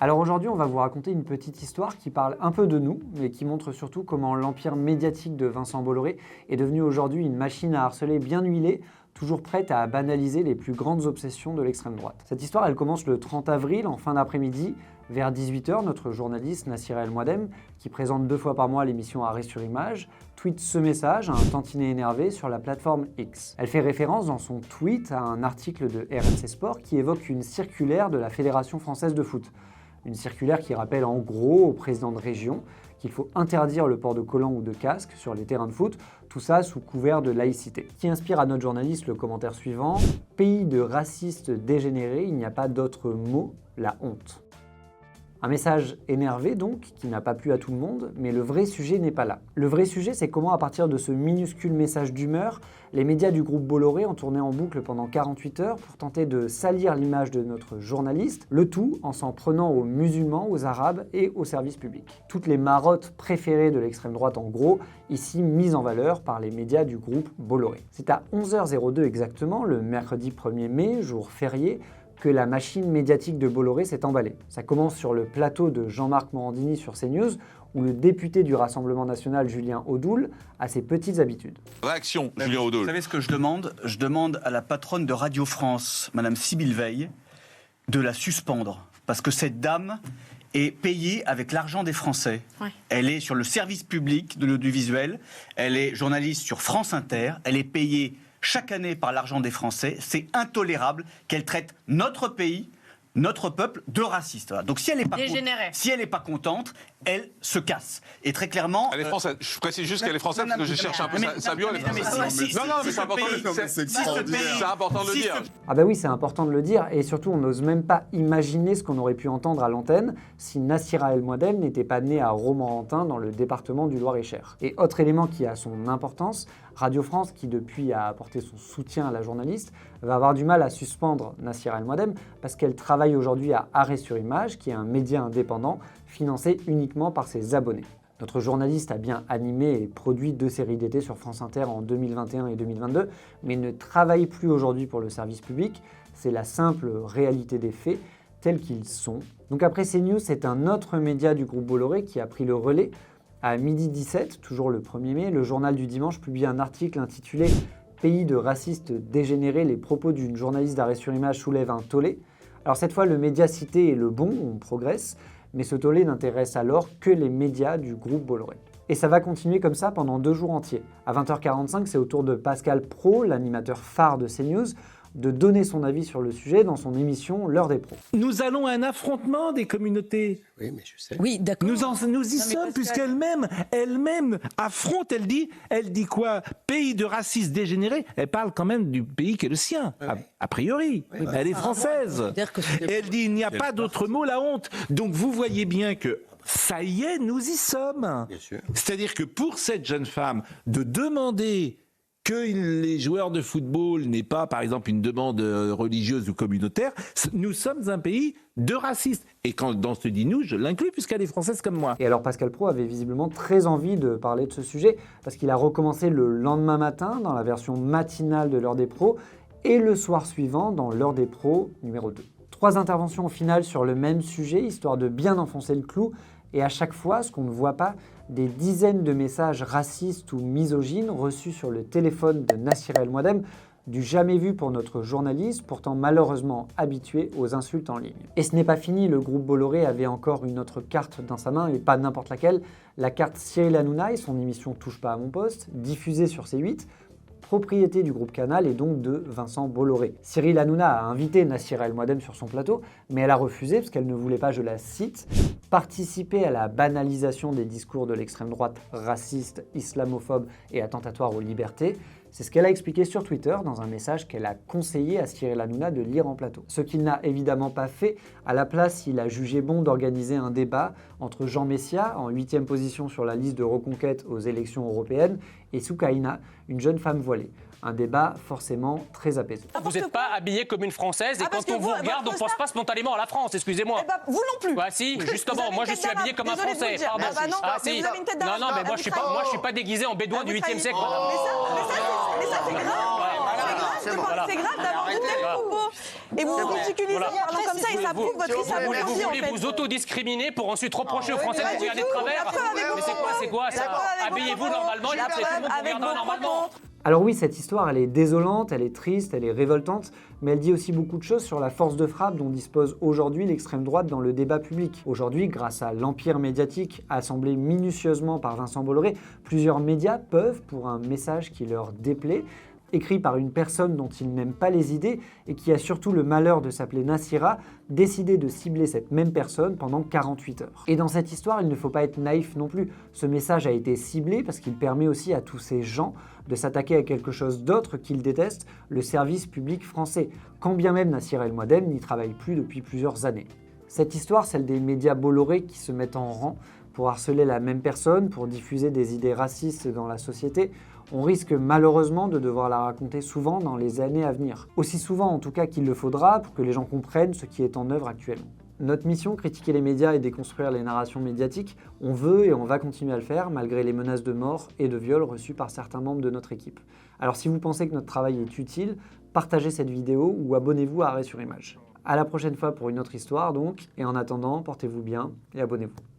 Alors aujourd'hui, on va vous raconter une petite histoire qui parle un peu de nous, mais qui montre surtout comment l'empire médiatique de Vincent Bolloré est devenu aujourd'hui une machine à harceler bien huilée, toujours prête à banaliser les plus grandes obsessions de l'extrême droite. Cette histoire, elle commence le 30 avril, en fin d'après-midi, vers 18h, notre journaliste Nassira El Mouadem, qui présente 2 fois par mois l'émission Arrêt sur Image, tweet ce message à un tantinet énervé sur la plateforme X. Elle fait référence dans son tweet à un article de RMC Sport qui évoque une circulaire de la Fédération française de foot. Une circulaire qui rappelle en gros au président de région qu'il faut interdire le port de collants ou de casques sur les terrains de foot, tout ça sous couvert de laïcité. Qui inspire à notre journaliste le commentaire suivant: « Pays de racistes dégénérés, il n'y a pas d'autre mot, la honte ». Un message énervé donc, qui n'a pas plu à tout le monde, mais le vrai sujet n'est pas là. Le vrai sujet, c'est comment à partir de ce minuscule message d'humeur, les médias du groupe Bolloré ont tourné en boucle pendant 48 heures pour tenter de salir l'image de notre journaliste, le tout en s'en prenant aux musulmans, aux arabes et aux services publics. Toutes les marottes préférées de l'extrême droite en gros, ici mises en valeur par les médias du groupe Bolloré. C'est à 11h02 exactement, le mercredi 1er mai, jour férié, que la machine médiatique de Bolloré s'est emballée. Ça commence sur le plateau de Jean-Marc Morandini sur CNews, où le député du Rassemblement national Julien Audoul a ses petites habitudes. Réaction, Julien Audoul. Vous savez ce que je demande ? Je demande à la patronne de Radio France, Madame Sybille Veil, de la suspendre. Parce que cette dame est payée avec l'argent des Français. Ouais. Elle est sur le service public de l'audiovisuel, elle est journaliste sur France Inter, elle est payée chaque année par l'argent des Français. C'est intolérable qu'elle traite notre pays, notre peuple, de raciste. Voilà. Donc si elle n'est pas contente, elle se casse. Et très clairement... Elle est française. Je précise juste qu'elle est française parce que je cherche un peu sa bio. Non, mais c'est important de le dire. Ah bah oui, c'est important de le dire. Et surtout, on n'ose même pas imaginer ce qu'on aurait pu entendre à l'antenne si Nassira El Mouadem n'était pas née à Romorantin dans le département du Loir-et-Cher. Et autre élément qui a son importance, Radio France, qui depuis a apporté son soutien à la journaliste, va avoir du mal à suspendre Nassira El Mouadem parce qu'elle travaille aujourd'hui à Arrêt sur Image, qui est un média indépendant financé uniquement par ses abonnés. Notre journaliste a bien animé et produit 2 séries d'été sur France Inter en 2021 et 2022, mais ne travaille plus aujourd'hui pour le service public. C'est la simple réalité des faits tels qu'ils sont. Donc après CNews, c'est un autre média du groupe Bolloré qui a pris le relais. À 12h17, toujours le 1er mai, le journal du dimanche publie un article intitulé « Pays de racistes dégénérés, les propos d'une journaliste d'Arrêt sur Image soulèvent un tollé ». Alors cette fois, le média cité est le bon, on progresse, mais ce tollé n'intéresse alors que les médias du groupe Bolloré. Et ça va continuer comme ça pendant 2 jours entiers. À 20h45, c'est au tour de Pascal Praud, l'animateur phare de CNews, de donner son avis sur le sujet dans son émission L'heure des pros. Nous allons à un affrontement des communautés. Oui, mais je sais. Oui, d'accord. Nous y sommes, puisqu'elle-même affronte, elle dit quoi ? Pays de racistes dégénérés. Elle parle quand même du pays qui est le sien, a priori. Oui, elle est française. Elle dit il n'y a pas d'autre mot, la honte. Donc vous voyez bien que ça y est, nous y sommes. Bien sûr. C'est-à-dire que pour cette jeune femme, de demander que les joueurs de football n'aient pas, par exemple, une demande religieuse ou communautaire, nous sommes un pays de racistes. Et quand dans ce dit nous, je l'inclus puisqu'elle est française comme moi. Et alors Pascal Praud avait visiblement très envie de parler de ce sujet parce qu'il a recommencé le lendemain matin dans la version matinale de l'heure des pros et le soir suivant dans l'heure des pros numéro 2. 3 interventions au final sur le même sujet, histoire de bien enfoncer le clou. Et à chaque fois, ce qu'on ne voit pas, des dizaines de messages racistes ou misogynes reçus sur le téléphone de Nassira El Mouadem, du jamais vu pour notre journaliste, pourtant malheureusement habitué aux insultes en ligne. Et ce n'est pas fini, le groupe Bolloré avait encore une autre carte dans sa main, et pas n'importe laquelle, la carte Cyril Hanouna et son émission Touche pas à mon poste, diffusée sur C8, propriété du groupe Canal et donc de Vincent Bolloré. Cyril Hanouna a invité Nassira El Mouadem sur son plateau, mais elle a refusé parce qu'elle ne voulait pas, je la cite, « participer à la banalisation des discours de l'extrême droite raciste, islamophobe et attentatoire aux libertés ». C'est ce qu'elle a expliqué sur Twitter dans un message qu'elle a conseillé à Cyril Hanouna de lire en plateau. Ce qu'il n'a évidemment pas fait. À la place, il a jugé bon d'organiser un débat entre Jean Messia, en 8e position sur la liste de reconquête aux élections européennes, et Soukaina, une jeune femme voilée. Un débat forcément très apaisé. Vous n'êtes pas habillée comme une Française et quand on vous regarde, on ne pense pas spontanément à la France, excusez-moi. Vous non plus. Bah si, justement, moi je suis habillée comme un Français. Pardon. Si. Vous avez une tête d'arabe. Non, mais moi je suis pas déguisé en bédouin du 8e siècle. Mais ça, c'est grave. C'est grave d'avoir Et vous vous ridiculisez en parlant comme ça et ça prouve votre Vous islamophobie en voulez fait. vous autodiscriminer pour ensuite reprocher aux Français de regarder de travers. Mais c'est quoi ça? Habillez-vous normalement et après tout le monde vous regardera normalement. Alors oui, cette histoire, elle est désolante, elle est triste, elle est révoltante, mais elle dit aussi beaucoup de choses sur la force de frappe dont dispose aujourd'hui l'extrême droite dans le débat public. Aujourd'hui, grâce à l'empire médiatique assemblé minutieusement par Vincent Bolloré, plusieurs médias peuvent, pour un message qui leur déplaît, écrit par une personne dont ils n'aiment pas les idées et qui a surtout le malheur de s'appeler Nassira, décider de cibler cette même personne pendant 48 heures. Et dans cette histoire, il ne faut pas être naïf non plus. Ce message a été ciblé parce qu'il permet aussi à tous ces gens de s'attaquer à quelque chose d'autre qu'ils détestent, le service public français, quand bien même Nassira El Mouadem n'y travaille plus depuis plusieurs années. Cette histoire, celle des médias Bolloré qui se mettent en rang pour harceler la même personne, pour diffuser des idées racistes dans la société, on risque malheureusement de devoir la raconter souvent dans les années à venir. Aussi souvent en tout cas qu'il le faudra pour que les gens comprennent ce qui est en œuvre actuellement. Notre mission, critiquer les médias et déconstruire les narrations médiatiques, on veut et on va continuer à le faire malgré les menaces de mort et de viol reçues par certains membres de notre équipe. Alors si vous pensez que notre travail est utile, partagez cette vidéo ou abonnez-vous à Arrêt sur Image. À la prochaine fois pour une autre histoire donc, et en attendant, portez-vous bien et abonnez-vous.